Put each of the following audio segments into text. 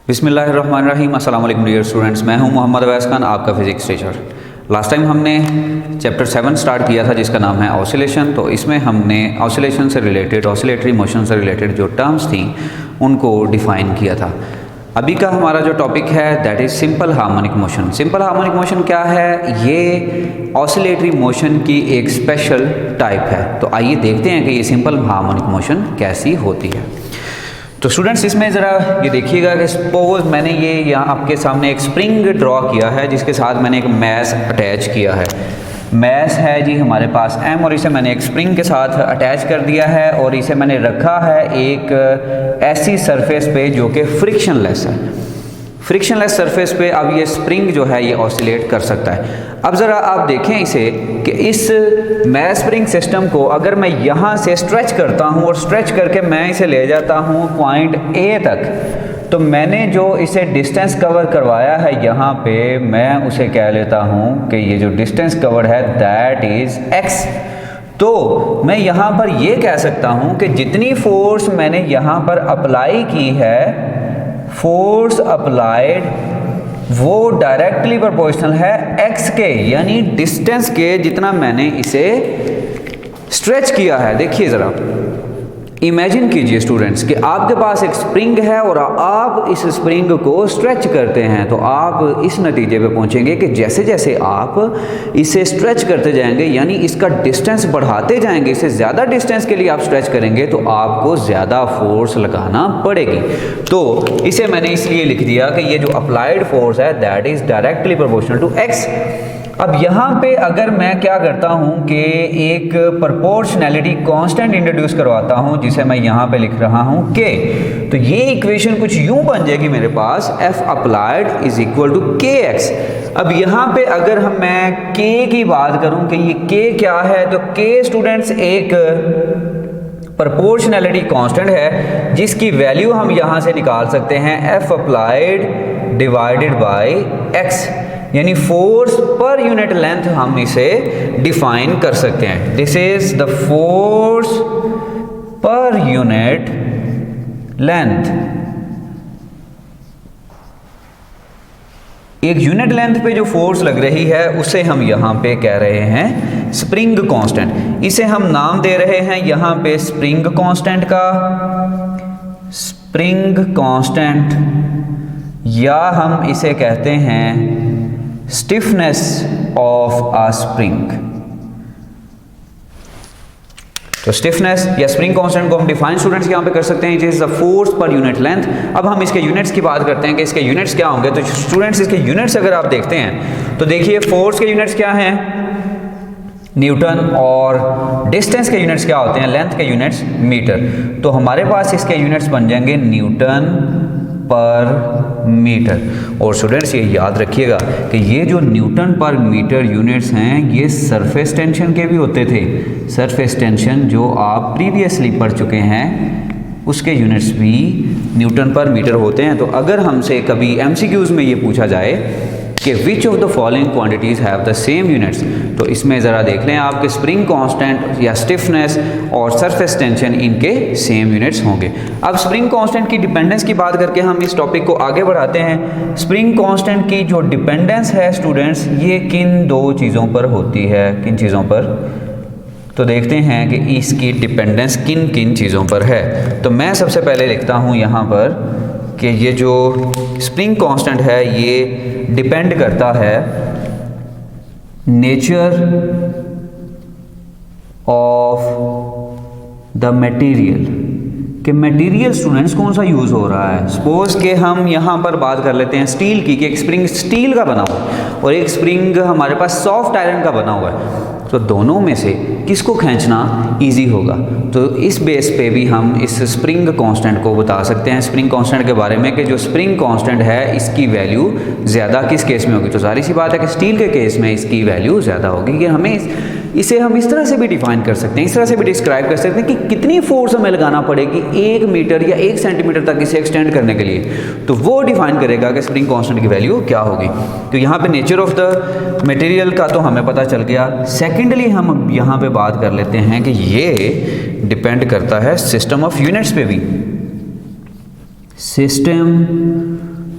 बिस्मिल्लाहिर्रहमानिर्रहीम। अस्सलाम वालेकुम डियर स्टूडेंट्स, मैं हूं मोहम्मद अवैस खान, आपका फिज़िक्स टीचर। लास्ट टाइम हमने चैप्टर 7 स्टार्ट किया था जिसका नाम है ऑसिलेशन। तो इसमें हमने ऑसिलेशन से रिलेटेड, ऑसिलेटरी मोशन से रिलेटेड जो टर्म्स थी उनको डिफ़ाइन किया था। अभी का हमारा जो टॉपिक है that is simple harmonic motion. Simple harmonic motion क्या है? ये ऑसिलेटरी मोशन की एक स्पेशल टाइप है। तो आइए देखते हैं कि ये सिंपल हार्मोनिक मोशन कैसी होती है। तो स्टूडेंट्स, इसमें ज़रा ये देखिएगा कि सपोज मैंने ये यहाँ आपके सामने एक स्प्रिंग ड्रॉ किया है जिसके साथ मैंने एक मैस अटैच किया है। मैस है जी हमारे पास m, और इसे मैंने एक स्प्रिंग के साथ अटैच कर दिया है और इसे मैंने रखा है एक ऐसी सरफेस पे जो कि फ्रिक्शनलेस है। फ्रिक्शनलेस सरफेस पे अब ये स्प्रिंग जो है ये ऑसिलेट कर सकता है। अब ज़रा आप देखें इसे कि इस मैस स्प्रिंग सिस्टम को अगर मैं यहाँ से स्ट्रेच करता हूँ और स्ट्रेच करके मैं इसे ले जाता हूँ पॉइंट A तक, तो मैंने जो इसे डिस्टेंस कवर करवाया है यहाँ पे, मैं उसे कह लेता हूँ कि ये जो डिस्टेंस कवर है दैट इज़ x। तो मैं यहाँ पर ये कह सकता हूँ कि जितनी फोर्स मैंने यहाँ पर अप्लाई की है, फोर्स अप्लाइड, वो डायरेक्टली प्रोपोर्शनल है x के, यानी डिस्टेंस के जितना मैंने इसे स्ट्रेच किया है। देखिए ज़रा, इमेजिन कीजिए स्टूडेंट्स कि आपके पास एक स्प्रिंग है और आप इस स्प्रिंग को स्ट्रेच करते हैं, तो आप इस नतीजे पे पहुंचेंगे कि जैसे जैसे आप इसे स्ट्रेच करते जाएंगे, यानी इसका डिस्टेंस बढ़ाते जाएंगे, इससे ज़्यादा डिस्टेंस के लिए आप स्ट्रेच करेंगे तो आपको ज़्यादा फोर्स लगाना पड़ेगी। तो इसे मैंने इसलिए लिख दिया कि ये जो अप्लाइड फोर्स है that is directly proportional to x। अब यहाँ पे अगर मैं क्या करता हूँ कि एक प्रोपोर्शनैलिटी कांस्टेंट इंट्रोड्यूस करवाता हूँ जिसे मैं यहाँ पे लिख रहा हूँ k, तो ये इक्वेशन कुछ यूँ बन जाएगी मेरे पास, F applied is equal to kx। अब यहाँ पे अगर मैं k की बात करूँ कि ये k क्या है, तो k स्टूडेंट्स एक प्रोपोर्शनैलिटी कांस्टेंट है जिसकी वैल्यू हम यहाँ से निकाल सकते हैं F applied divided by x, यानी फोर्स पर यूनिट लेंथ हम इसे डिफाइन कर सकते हैं। This is the force per unit length. एक यूनिट लेंथ पे जो फोर्स लग रही है उसे हम यहाँ पे कह रहे हैं स्प्रिंग कांस्टेंट। इसे हम नाम दे रहे हैं यहाँ पे स्प्रिंग कांस्टेंट का, स्प्रिंग कांस्टेंट, या हम इसे कहते हैं स्टिफनेस ऑफ अ स्प्रिंग। तो स्टिफनेस या स्प्रिंग कांस्टेंट को हम डिफाइन स्टूडेंट्स यहाँ पे कर सकते हैं, it is the force per unit length. अब हम इसके यूनिट्स की बात करते हैं कि इसके यूनिट्स क्या होंगे। तो स्टूडेंट्स इसके यूनिट्स अगर आप देखते हैं तो देखिए फोर्स के यूनिट्स क्या हैं, न्यूटन, और डिस्टेंस के यूनिट्स क्या होते हैं, लेंथ के यूनिट्स मीटर। तो हमारे पास इसके यूनिट्स बन जाएंगे न्यूटन पर मीटर। और स्टूडेंट्स ये याद रखिएगा कि ये जो न्यूटन पर मीटर यूनिट्स हैं ये सरफेस टेंशन के भी होते थे। सरफेस टेंशन जो आप प्रीवियसली पढ़ चुके हैं उसके यूनिट्स भी न्यूटन पर मीटर होते हैं। तो अगर हमसे कभी MCQs में ये पूछा जाए कि which of the following quantities have the same units, तो इसमें ज़रा देख लें आपके स्प्रिंग कांस्टेंट या स्टिफनेस और सरफेस टेंशन इनके सेम यूनिट्स होंगे। अब स्प्रिंग कांस्टेंट की डिपेंडेंस की बात करके हम इस टॉपिक को आगे बढ़ाते हैं। स्प्रिंग कांस्टेंट की जो डिपेंडेंस है स्टूडेंट्स, ये किन दो चीज़ों पर होती है, किन चीज़ों पर? तो देखते हैं कि इसकी डिपेंडेंस किन किन चीज़ों पर है। तो मैं सबसे पहले लिखता हूँ यहाँ पर कि ये जो स्प्रिंग कांस्टेंट है ये डिपेंड करता है नेचर ऑफ द मटेरियल, कि मटेरियल स्टूडेंट्स कौन सा यूज़ हो रहा है। सपोज कि हम यहाँ पर बात कर लेते हैं स्टील की, कि एक स्प्रिंग स्टील का बना हुआ है और एक स्प्रिंग हमारे पास सॉफ्ट आयरन का बना हुआ है, तो दोनों में से किसको खींचना इजी होगा। तो इस बेस पे भी हम इस स्प्रिंग कांस्टेंट को बता सकते हैं, स्प्रिंग कांस्टेंट के बारे में, कि जो स्प्रिंग कांस्टेंट है इसकी वैल्यू ज़्यादा किस केस में होगी। तो जाहिर सी बात है कि स्टील के केस में इसकी वैल्यू ज़्यादा होगी। कि हमें इसे हम इस तरह से भी डिफाइन कर सकते हैं, इस तरह से भी डिस्क्राइब कर सकते हैं कि कितनी फोर्स हमें लगाना पड़ेगी 1 मीटर या 1 सेंटीमीटर तक इसे एक्सटेंड करने के लिए, तो वो डिफाइन करेगा कि स्प्रिंग कांस्टेंट की वैल्यू क्या होगी। तो यहाँ पे नेचर ऑफ द मटेरियल का तो हमें पता चल गया। सेकेंडली हम यहाँ पे बात कर लेते हैं कि ये डिपेंड करता है सिस्टम ऑफ यूनिट्स पे भी। सिस्टम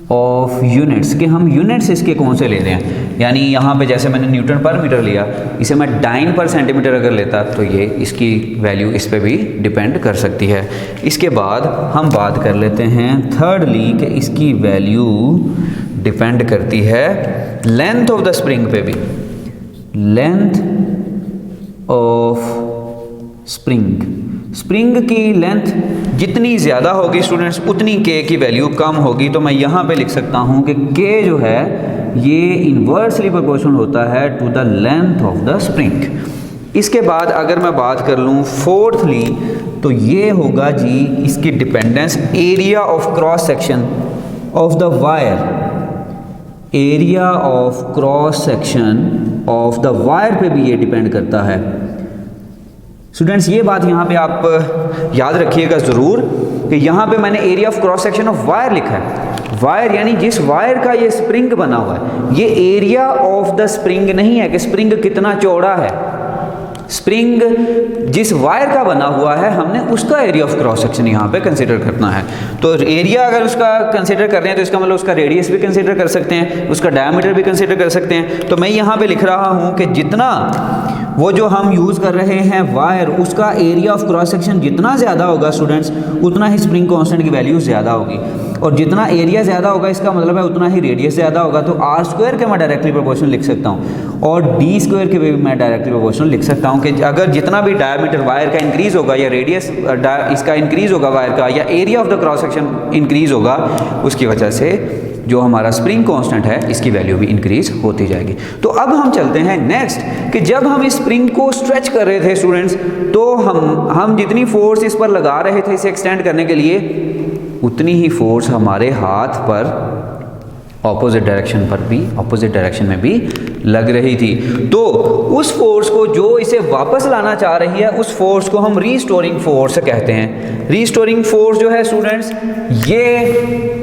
ऑफ यूनिट्स, कि हम यूनिट्स इसके कौन से ले रहे हैं। यानी यहाँ पे जैसे मैंने न्यूटन पर मीटर लिया, इसे मैं डाइन पर सेंटीमीटर अगर लेता तो ये इसकी वैल्यू इस पे भी डिपेंड कर सकती है। इसके बाद हम बात कर लेते हैं थर्डली कि इसकी वैल्यू डिपेंड करती है लेंथ ऑफ द स्प्रिंग पे भी। लेंथ ऑफ स्प्रिंग की लेंथ जितनी ज़्यादा होगी स्टूडेंट्स उतनी के की वैल्यू कम होगी। तो मैं यहाँ पे लिख सकता हूँ कि के जो है ये इन्वर्सली प्रोपोर्शनल होता है to the length of the spring. इसके बाद अगर मैं बात कर लूँ फोर्थली, तो ये होगा जी इसकी dependence area of cross section of the wire. Area of cross section of the wire पे भी ये डिपेंड करता है। स्टूडेंट्स ये बात यहाँ पे आप याद रखिएगा ज़रूर कि यहाँ पे मैंने area of cross section of wire लिखा है। वायर यानी जिस वायर का ये स्प्रिंग बना हुआ है, ये एरिया ऑफ द स्प्रिंग नहीं है कि स्प्रिंग कितना चौड़ा है। स्प्रिंग जिस वायर का बना हुआ है हमने उसका एरिया ऑफ क्रॉस सेक्शन यहाँ पे कंसीडर करना है। तो एरिया अगर उसका कंसीडर कर रहे हैं तो इसका मतलब उसका रेडियस भी कंसीडर कर सकते हैं, उसका डायमीटर भी कंसीडर कर सकते हैं। तो मैं यहाँ पे लिख रहा हूँ कि जितना वो जो हम यूज़ कर रहे हैं वायर, उसका एरिया ऑफ क्रॉस सेक्शन जितना ज़्यादा होगा स्टूडेंट्स उतना ही स्प्रिंग कांस्टेंट की वैल्यू ज़्यादा होगी, और जितना एरिया ज़्यादा होगा इसका मतलब है उतना ही रेडियस ज़्यादा होगा। तो आर स्क्वायर के मैं डायरेक्टली प्रोपोर्शनल लिख सकता हूँ और डी स्क्वायर के भी मैं डायरेक्टली प्रोपोर्शनल लिख सकता हूँ कि अगर जितना भी डायमीटर वायर का इंक्रीज़ होगा या रेडियस इसका इंक्रीज़ होगा वायर का, या area of the cross section increase होगा, उसकी वजह से जो हमारा स्प्रिंग कांस्टेंट है इसकी वैल्यू भी इंक्रीज होती जाएगी। तो अब हम चलते हैं नेक्स्ट कि जब हम इस स्प्रिंग को स्ट्रेच कर रहे थे स्टूडेंट्स, तो हम जितनी फोर्स इस पर लगा रहे थे इसे एक्सटेंड करने के लिए, उतनी ही फोर्स हमारे हाथ पर ऑपोजिट डायरेक्शन में भी लग रही थी। तो उस फोर्स को जो इसे वापस लाना चाह रही है उस फोर्स को हम रीस्टोरिंग फोर्स कहते हैं। रीस्टोरिंग फोर्स जो है स्टूडेंट्स, ये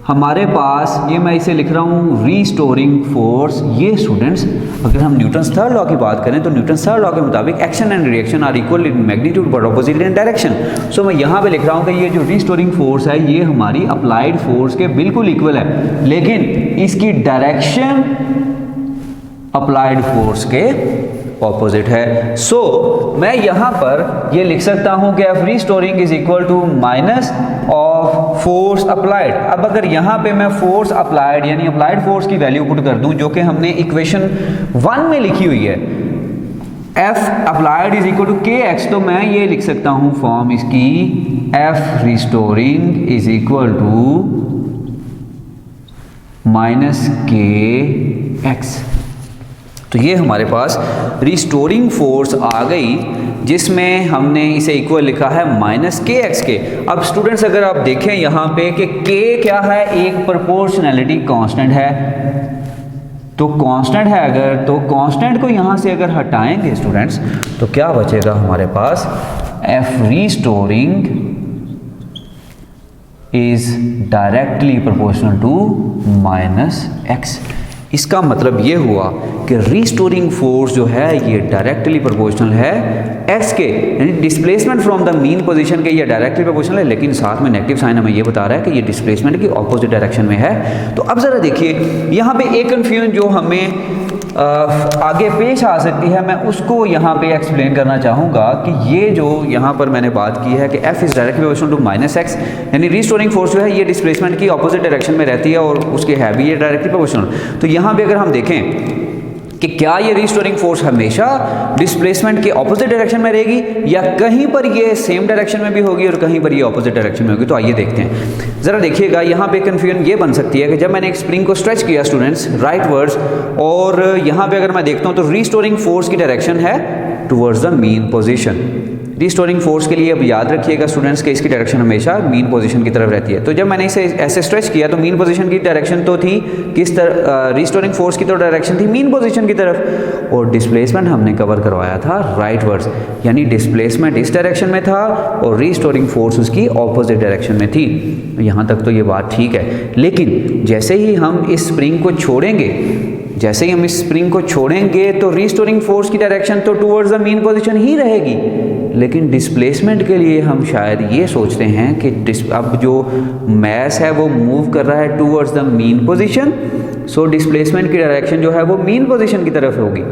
हमारे पास, ये मैं इसे लिख रहा हूँ रीस्टोरिंग फोर्स। ये स्टूडेंट्स अगर हम न्यूटन्स थर्ड लॉ की बात करें तो न्यूटन्स थर्ड लॉ के मुताबिक action and reaction are equal in magnitude but opposite in direction. So मैं यहाँ पे लिख रहा हूँ कि ये जो रीस्टोरिंग फोर्स है ये हमारी अप्लाइड फोर्स के बिल्कुल इक्वल है, लेकिन इसकी डायरेक्शन अप्लाइड फोर्स के ऑपोजिट है। सो मैं यहाँ पर ये लिख सकता हूँ कि F restoring is equal to minus of force applied. अब अगर यहाँ पे मैं फोर्स अप्लाइड यानी अप्लाइड फोर्स की वैल्यू पुट कर दूँ जो कि हमने इक्वेशन 1 में लिखी हुई है, F applied is equal to K X, तो मैं ये लिख सकता हूँ फॉर्म इसकी F restoring is equal to minus K X. तो ये हमारे पास रिस्टोरिंग फोर्स आ गई जिसमें हमने इसे इक्वल लिखा है माइनस के एक्स के। अब स्टूडेंट्स अगर आप देखें यहाँ पे कि के क्या है, एक प्रोपोर्शनैलिटी कांस्टेंट है। तो कांस्टेंट है अगर, तो कांस्टेंट को यहाँ से अगर हटाएंगे स्टूडेंट्स तो क्या बचेगा हमारे पास, F restoring is directly proportional to minus X. इसका मतलब ये हुआ कि रीस्टोरिंग फोर्स जो है ये डायरेक्टली प्रोपोर्शनल है एक्स के, यानी displacement from the mean position के ये डायरेक्टली प्रोपोर्शनल है, लेकिन साथ में नेगेटिव साइन हमें ये बता रहा है कि ये डिस्प्लेसमेंट की ऑपोजिट डायरेक्शन में है। तो अब ज़रा देखिए यहाँ पे एक कन्फ्यूजन जो हमें आगे पेश आ सकती है, मैं उसको यहाँ पे एक्सप्लेन करना चाहूँगा कि ये जो यहाँ पर मैंने बात की है कि F is directly proportional to minus X, यानी रीस्टोरिंग फोर्स जो है ये डिस्प्लेसमेंट की ऑपोजिट डायरेक्शन में रहती है और उसके है भी ये डायरेक्टली प्रोपोर्शनल। तो यहाँ पे अगर हम देखें कि क्या ये रीस्टोरिंग फोर्स हमेशा डिस्प्लेसमेंट के ऑपोजिट डायरेक्शन में रहेगी या कहीं पर ये सेम डायरेक्शन में भी होगी और कहीं पर ये ऑपोजिट डायरेक्शन में होगी। तो आइए देखते हैं। ज़रा देखिएगा यहाँ पे कन्फ्यूजन ये बन सकती है कि जब मैंने एक स्प्रिंग को स्ट्रेच किया स्टूडेंट्स राइट वर्ड्स, और यहाँ पे अगर मैं देखता हूँ तो रीस्टोरिंग फोर्स की डायरेक्शन है towards the mean position. Restoring force के लिए अब याद रखिएगा स्टूडेंट्स के इसकी डायरेक्शन हमेशा मीन पोजीशन की तरफ रहती है। तो जब मैंने इसे ऐसे स्ट्रेच किया तो मीन पोजीशन की डायरेक्शन तो थी किस तरह, रीस्टोरिंग फोर्स की तो डायरेक्शन थी मीन पोजीशन की तरफ, और डिस्प्लेसमेंट हमने कवर करवाया था राइट वर्ड्स, यानी डिस्प्लेसमेंट इस डायरेक्शन में था और रीस्टोरिंग फोर्स उसकी ऑपोजिट डायरेक्शन में थी। यहाँ तक तो ये बात ठीक है, लेकिन जैसे ही हम इस स्प्रिंग को छोड़ेंगे, जैसे ही हम इस स्प्रिंग को छोड़ेंगे तो रीस्टोरिंग फोर्स की डायरेक्शन तो टूवर्ड्स द मीन पोजीशन ही रहेगी, लेकिन डिस्प्लेसमेंट के लिए हम शायद ये सोचते हैं कि अब जो मैस है वो मूव कर रहा है towards the mean position, so displacement की डायरेक्शन जो है वो मीन पोजीशन की तरफ होगी।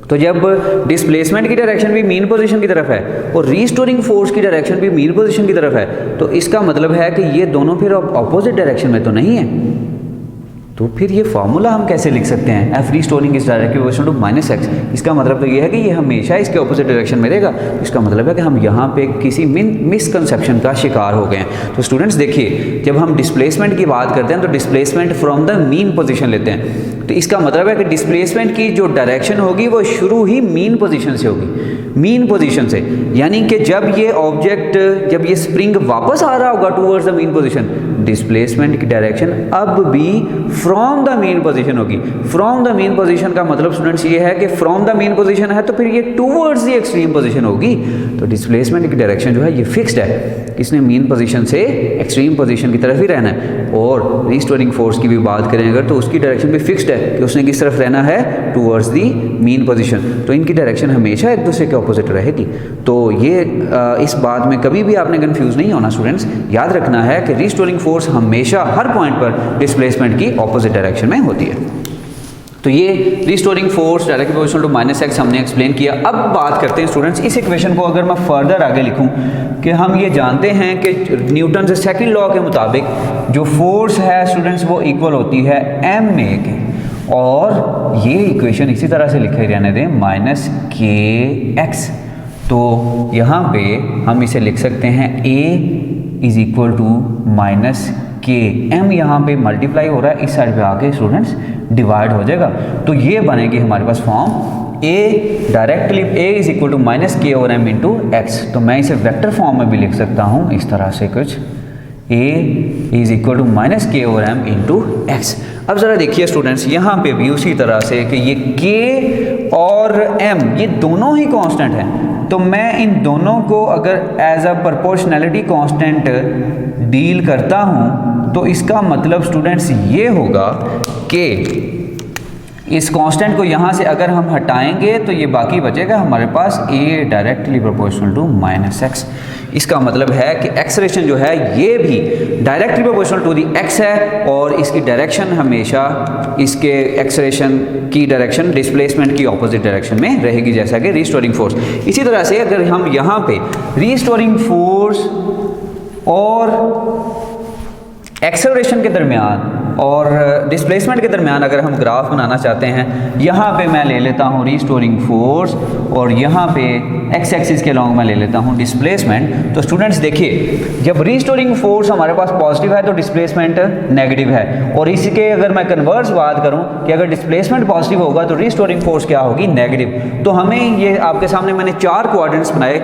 तो जब डिस्प्लेसमेंट की डायरेक्शन भी मीन पोजीशन की तरफ है और रीस्टोरिंग फोर्स की डायरेक्शन भी मीन पोजीशन की तरफ है, तो इसका मतलब है कि ये दोनों फिर ऑपोजिट डायरेक्शन में तो नहीं है। तो फिर ये फार्मूला हम कैसे लिख सकते हैं, F restoring is directly proportional to -x। इसका मतलब तो ये है कि ये हमेशा इसके ऑपोजिट डायरेक्शन में रहेगा। इसका मतलब है कि हम यहाँ पे किसी मिसकंसेप्शन का शिकार हो गए हैं। तो स्टूडेंट्स देखिए, जब हम डिस्प्लेसमेंट की बात करते हैं तो displacement from the mean position लेते हैं। तो इसका मतलब है कि डिस्प्लेसमेंट की जो डायरेक्शन होगी वो शुरू ही मीन पोजीशन से होगी, मीन पोजीशन से। यानी कि जब ये ऑब्जेक्ट, जब ये स्प्रिंग वापस आ रहा होगा towards the mean position, displacement की डायरेक्शन अब भी फ्रॉम द मीन पोजीशन होगी। फ्रॉम द मीन पोजीशन का मतलब स्टूडेंट्स ये है कि फ्रॉम द मीन पोजीशन है तो फिर ये टूवर्ड्स द एक्सट्रीम पोजीशन होगी। तो डिस्प्लेसमेंट की डायरेक्शन जो है ये फिक्स्ड है, इसने मीन पोजीशन से एक्सट्रीम पोजीशन की तरफ ही रहना है। और रीस्टोरिंग फोर्स की भी बात करें अगर, तो उसकी डायरेक्शन भी फिक्स्ड है कि उसने किस तरफ रहना है, टूवर्ड्स दी मीन पोजीशन। तो इनकी डायरेक्शन हमेशा एक दूसरे के ऑपोजिट रहेगी। तो ये इस बात में कभी भी आपने कंफ्यूज नहीं होना स्टूडेंट्स। याद रखना है कि रीस्टोरिंग फोर्स हमेशा हर पॉइंट पर डिस्प्लेसमेंट की ऑपोजिट डायरेक्शन में होती है। तो ये restoring force directly proportional to -x हमने एक्सप्लेन किया। अब बात करते हैं स्टूडेंट्स, इस इक्वेशन को अगर मैं फर्दर आगे लिखूं कि हम ये जानते हैं कि न्यूटन से सेकंड लॉ के मुताबिक जो फोर्स है स्टूडेंट्स वो इक्वल होती है ma के, और ये इक्वेशन इसी तरह से लिखे रहने दें -kx। तो यहाँ पे हम इसे लिख सकते हैं a is equal to -k, m यहाँ पे मल्टीप्लाई हो रहा है, इस साइड पे आके स्टूडेंट्स डिवाइड हो जाएगा। तो ये बनेगी हमारे पास form a directly a is equal to -k और m इंटू x। तो मैं इसे वेक्टर फॉर्म में भी लिख सकता हूँ इस तरह से कुछ, a is equal to -k और m इंटू x। अब ज़रा देखिए स्टूडेंट्स, यहाँ पे भी उसी तरह से कि ये k और m ये दोनों ही कांस्टेंट हैं, तो मैं इन दोनों को अगर as a proportionality constant deal करता हूँ तो इसका मतलब स्टूडेंट्स ये होगा कि इस कांस्टेंट को यहाँ से अगर हम हटाएंगे तो ये बाकी बचेगा हमारे पास a directly proportional to -x। इसका मतलब है कि एक्सलेशन जो है ये भी directly proportional to the x है, और इसकी डायरेक्शन हमेशा इसके एक्सलेशन की डायरेक्शन डिस्प्लेसमेंट की ऑपोजिट डायरेक्शन में रहेगी, जैसा कि रीस्टोरिंग फोर्स। इसी तरह से अगर हम यहाँ पे रीस्टोरिंग फोर्स और एक्सेलरेशन के दरमियान और डिस्प्लेसमेंट के दरमियान अगर हम ग्राफ बनाना चाहते हैं, यहाँ पे मैं ले लेता हूँ रीस्टोरिंग फोर्स और यहाँ पे एक्स एक्सिस के लॉन्ग मैं ले लेता हूँ डिस्प्लेसमेंट। तो स्टूडेंट्स देखिए, जब रीस्टोरिंग फोर्स हमारे पास पॉजिटिव है तो डिस्प्लेसमेंट नेगेटिव है, और इसके अगर मैं कन्वर्स बात करूँ कि अगर डिस्प्लेसमेंट पॉजिटिव होगा तो रीस्टोरिंग फोर्स क्या होगी, नेगेटिव। तो हमें ये आपके सामने मैंने 4 क्वाड्रेंट्स बनाए।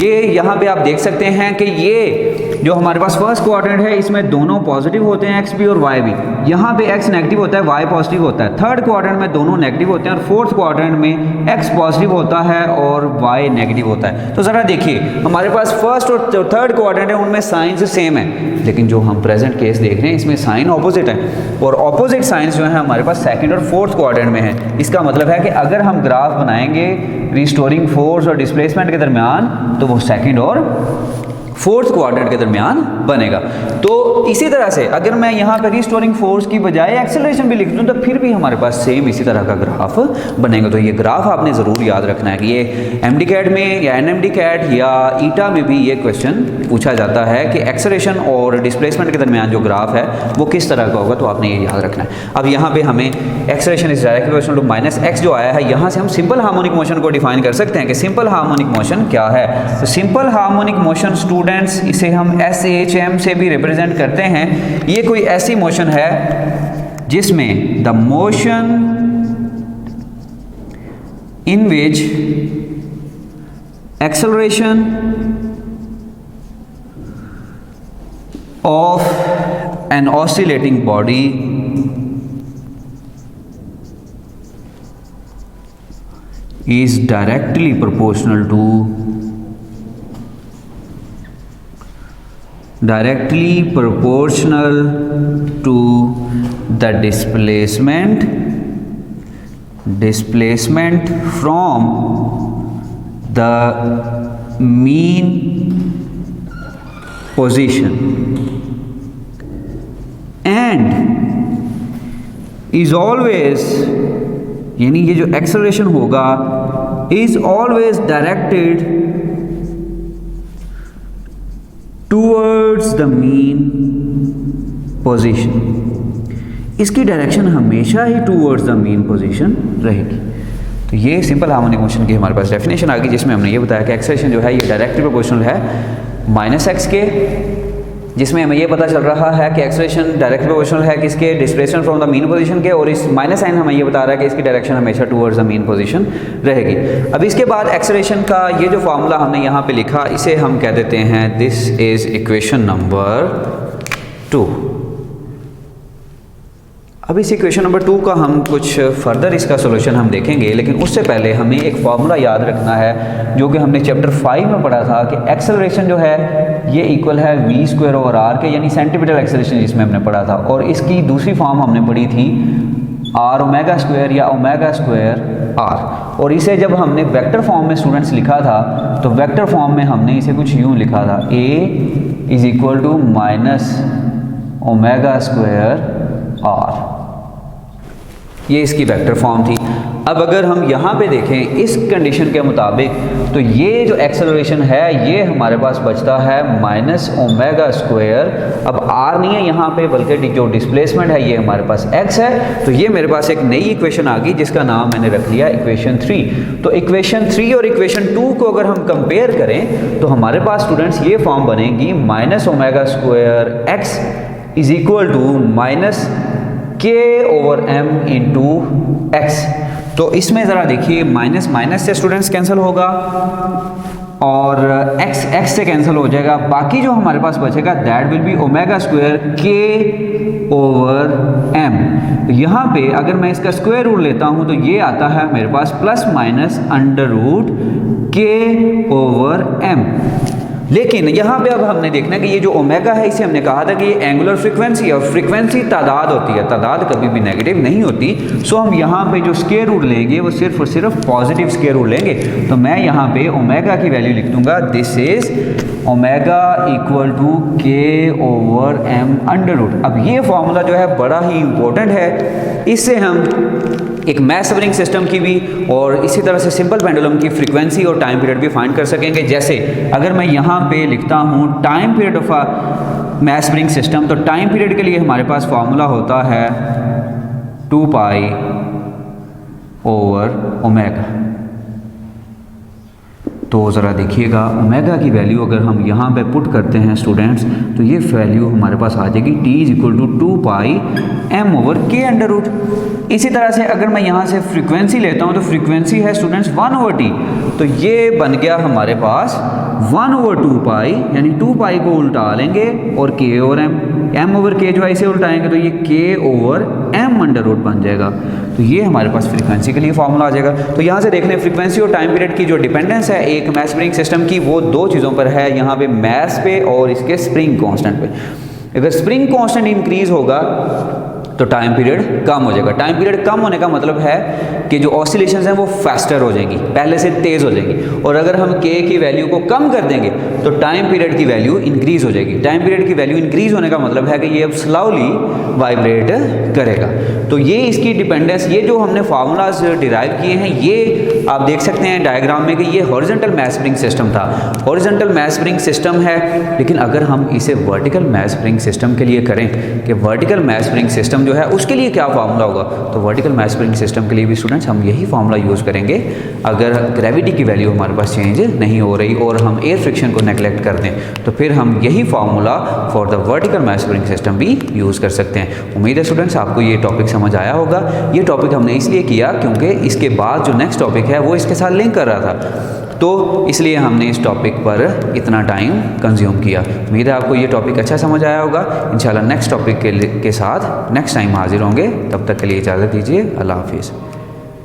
ये यहाँ पे आप देख सकते हैं कि ये जो हमारे पास फर्स्ट क्वाड्रेंट है इसमें दोनों पॉजिटिव होते हैं, एक्स भी और वाई भी। यहाँ पे x नेगेटिव होता है, y पॉजिटिव होता है। थर्ड क्वाड्रेंट में दोनों नेगेटिव होते हैं, और फोर्थ क्वाड्रेंट में x पॉजिटिव होता है और y नेगेटिव होता है। तो ज़रा देखिए, हमारे पास फर्स्ट और जो थर्ड क्वाड्रेंट है उनमें साइंस सेम है, लेकिन जो हम प्रेजेंट केस देख रहे हैं इसमें साइन ऑपोजिट है, और ऑपोजिट साइंस जो है हमारे पास सेकंड और फोर्थ क्वाड्रेंट में है। इसका मतलब है कि अगर हम ग्राफ बनाएंगे रिस्टोरिंग फोर्स और डिस्प्लेसमेंट के दरमियान तो वो सेकंड और फोर्थ क्वाड्रेंट के दरमियान बनेगा। तो इसी तरह से अगर मैं यहाँ पर रिस्टोरिंग फोर्स की बजाय एक्सेलरेशन भी लिख दूँ तो फिर भी हमारे पास सेम इसी तरह का ग्राफ बनेगा। तो ये ग्राफ आपने ज़रूर याद रखना है कि ये MD कैट में या NMD कैट या ईटा में भी ये क्वेश्चन पूछा जाता है कि एक्सेलरेशन और डिस्प्लेसमेंट के दरमियान जो ग्राफ है वो किस तरह का होगा, तो आपने ये याद रखना है। अब यहाँ पे हमें acceleration is directly proportional to -x जो आया है, यहाँ से हम सिंपल हार्मोनिक मोशन को डिफाइन कर सकते हैं कि सिंपल हार्मोनिक मोशन क्या है। तो सिंपल हार्मोनिक मोशन स्टूडेंट्स इसे हम SHM से भी रिप्रेजेंट करते हैं। ये कोई ऐसी मोशन है जिसमें the motion in which acceleration of an oscillating body is directly proportional to the displacement displacement from the mean position and is always, यानी ये जो एक्सेलरेशन होगा is always directed towards the mean position। इसकी direction हमेशा ही towards the mean position रहेगी। तो ये simple harmonic motion की हमारे पास डेफिनेशन आ गई, जिसमें हमने ये बताया कि एक्सेलरेशन जो है ये डायरेक्टली प्रोपोर्शनल है माइनस एक्स के, जिसमें हमें ये पता चल रहा है कि एक्सेलरेशन डायरेक्टली प्रोपोर्शनल है किसके, displacement from the mean position के, और इस माइनस साइन हमें ये बता रहा है कि इसकी डायरेक्शन हमेशा टूवर्ड्स द मीन पोजीशन रहेगी। अब इसके बाद एक्सेलरेशन का ये जो फार्मूला हमने यहाँ पे लिखा, इसे हम कह देते हैं दिस इज इक्वेशन नंबर 2। अब इस इक्वेशन नंबर 2 का हम कुछ फर्दर इसका सोल्यूशन हम देखेंगे, लेकिन उससे पहले हमें एक फार्मूला याद रखना है जो कि हमने चैप्टर 5 में पढ़ा था कि एक्सेलरेशन जो है ये इक्वल है v²/r के, यानी सेंटीमीटर एक्सेलरेशन जिसमें हमने पढ़ा था, और इसकी दूसरी फॉर्म हमने पढ़ी थी r⍵² या ω²r। और इसे जब हमने वेक्टर फॉर्म में स्टूडेंट्स लिखा था तो वेक्टर फॉर्म में हमने इसे कुछ यूँ लिखा था, a = ω²r। ये इसकी वेक्टर फॉर्म थी। अब अगर हम यहाँ पे देखें इस कंडीशन के मुताबिक, तो ये जो एक्सेलरेशन है ये हमारे पास बचता है -ω²। अब r नहीं है यहाँ पे, बल्कि जो डिस्प्लेसमेंट है ये हमारे पास x है। तो ये मेरे पास एक नई इक्वेशन आ गई जिसका नाम मैंने रख लिया इक्वेशन 3। तो इक्वेशन 3 और इक्वेशन 2 को अगर हम कंपेयर करें तो हमारे पास स्टूडेंट्स ये फॉर्म बनेगी -ω²x -k/m × x। तो इसमें ज़रा देखिए माइनस माइनस से स्टूडेंट्स कैंसिल होगा और x से कैंसिल हो जाएगा। बाकी जो हमारे पास बचेगा दैट विल बी ω²k/m। तो यहाँ पे अगर मैं इसका स्क्वायर रूट लेता हूँ तो ये आता है मेरे पास ±√k/m। लेकिन यहाँ पे अब हमने देखना है कि ये जो ओमेगा है इसे हमने कहा था कि ये एंगुलर फ्रीक्वेंसी है, और फ्रीक्वेंसी तादाद होती है, तादाद कभी भी नेगेटिव नहीं होती। सो हम यहाँ पे जो स्क्वायर रूट लेंगे वो सिर्फ और सिर्फ पॉजिटिव स्क्वायर रूट लेंगे। तो मैं यहाँ पे ओमेगा की वैल्यू लिख दूंगा, दिस इज ω = k/m²। अब ये फॉर्मूला जो है बड़ा ही इंपॉर्टेंट है, इससे हम एक मैथ्स सिस्टम की भी और इसी तरह से सिंपल पेंडुलम की फ्रीक्वेंसी और टाइम पीरियड भी फाइंड कर सकेंगे। जैसे अगर मैं यहाँ पे लिखता हूँ time period of a maths system, तो टाइम पीरियड के लिए हमारे पास फॉर्मूला होता है 2π/ω। तो ज़रा देखिएगा ओमेगा की वैल्यू अगर हम यहाँ पे पुट करते हैं स्टूडेंट्स, तो ये वैल्यू हमारे पास आ जाएगी t = 2πm/k²। इसी तरह से अगर मैं यहाँ से फ्रीक्वेंसी लेता हूँ तो फ्रीक्वेंसी है स्टूडेंट्स 1/t। तो ये बन गया हमारे पास 1/2π, यानी 2π को उल्टा लेंगे और m/k जो है इसे उल्टाएंगे तो ये k/m² बन जाएगा। तो ये हमारे पास फ्रीक्वेंसी के लिए फॉर्मूला आ जाएगा। तो यहाँ से देख लें फ्रीक्वेंसी और टाइम पीरियड की जो डिपेंडेंस है एक मैथ स्प्रिंग सिस्टम की, वो दो चीज़ों पर है, यहाँ पे मैथ पे और इसके स्प्रिंग कांस्टेंट पे। अगर स्प्रिंग कांस्टेंट इंक्रीज होगा तो टाइम पीरियड कम हो जाएगा। टाइम पीरियड कम होने का मतलब है कि जो ऑसिलेशंस हैं वो फास्टर हो जाएंगी, पहले से तेज़ हो जाएंगी। और अगर हम k की वैल्यू को कम कर देंगे तो टाइम पीरियड की वैल्यू इंक्रीज हो जाएगी। टाइम पीरियड की वैल्यू इंक्रीज होने का मतलब है कि ये अब स्लोली वाइब्रेट करेगा। तो ये इसकी डिपेंडेंस, ये जो हमने फार्मूलाज डिराइव किए हैं ये आप देख सकते हैं डायग्राम में कि ये हॉरिजॉन्टल मैथ स्प्रिंग सिस्टम था, हॉरिजॉन्टल मैथ स्प्रिंग सिस्टम है। लेकिन अगर हम इसे वर्टिकल मैथ स्प्रिंग सिस्टम के लिए करें कि वर्टिकल मैथ स्प्रिंग सिस्टम जो है उसके लिए क्या फार्मूला होगा, तो वर्टिकल मैथ स्प्रिंग सिस्टम के लिए भी स्टूडेंट्स हम यही फार्मूला यूज़ करेंगे अगर ग्रेविटी की वैल्यू हमारे पास चेंज नहीं हो रही और हम एयर फ्रिक्शन को नेगलेक्ट कर दें, तो फिर हम यही formula for the vertical math spring system भी यूज़ कर सकते हैं। उम्मीद है स्टूडेंट्स आपको ये टॉपिक समझ आया होगा। ये टॉपिक हमने इसलिए किया क्योंकि इसके बाद जो नेक्स्ट टॉपिक है वो इसके साथ लिंक कर रहा था, तो इसलिए हमने इस टॉपिक पर इतना टाइम कंज्यूम किया। उम्मीद है आपको ये टॉपिक अच्छा समझ आया होगा। इंशाल्लाह नेक्स्ट टॉपिक के साथ नेक्स्ट टाइम हाजिर होंगे। तब तक के लिए इजाज़त दीजिए। अल्लाह हाफिज़।